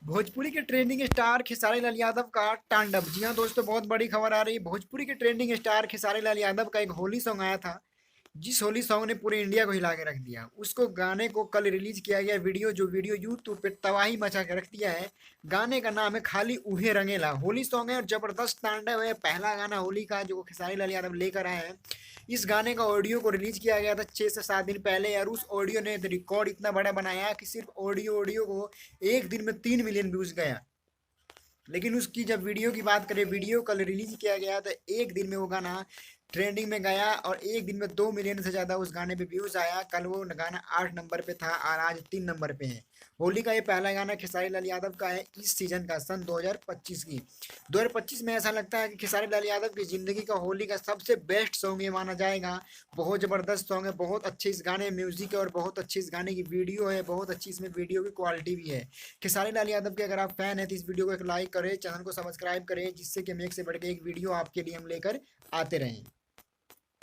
भोजपुरी के trending star Khesari Lal Yadav का तांडव। जी हाँ दोस्तों, बहुत बड़ी खबर आ रही है। भोजपुरी के ट्रेंडिंग स्टार खेसारी लाल यादव का एक होली सॉन्ग आया था, जिस होली सॉन्ग ने पूरे इंडिया को हिला के रख दिया। उसको गाने को कल रिलीज किया गया वीडियो, जो वीडियो यूट्यूब पे तबाही मचा के रख दिया है। गाने का नाम है खाली उहे रंगेला। होली सॉन्ग है और जबरदस्त तांडव है। पहला गाना होली का जो खेसारी लाल यादव लेकर आए हैं। इस गाने का ऑडियो को रिलीज किया गया था 6 से 7 दिन पहले, और उस ऑडियो ने रिकॉर्ड इतना बड़ा बनाया कि सिर्फ ऑडियो ऑडियो को एक दिन में 3 मिलियन व्यूज गया। लेकिन उसकी जब वीडियो की बात करें, वीडियो कल रिलीज किया गया तो एक दिन में वो गाना ट्रेंडिंग में गया और एक दिन में 2 मिलियन से ज़्यादा उस गाने पे व्यूज आया। कल वो गाना 8 नंबर पे था और आज 3 नंबर पे है। होली का ये पहला गाना खेसारी लाल यादव का है इस सीजन का, सन 2025 की। 2025 में ऐसा लगता है कि खेसारी लाल यादव की ज़िंदगी का होली का सबसे बेस्ट सॉन्ग ये माना जाएगा। बहुत ज़बरदस्त सॉन्ग है, बहुत अच्छी इस गाने में म्यूजिक है और बहुत अच्छी इस गाने की वीडियो है, बहुत अच्छी इसमें वीडियो की क्वालिटी भी है। खेसारी लाल यादव के अगर आप फैन हैं तो इस वीडियो को एक लाइक करें, चैनल को सब्सक्राइब करें, जिससे कि हम एक से बढ़ के एक वीडियो आपके लिए हम लेकर आते रहें।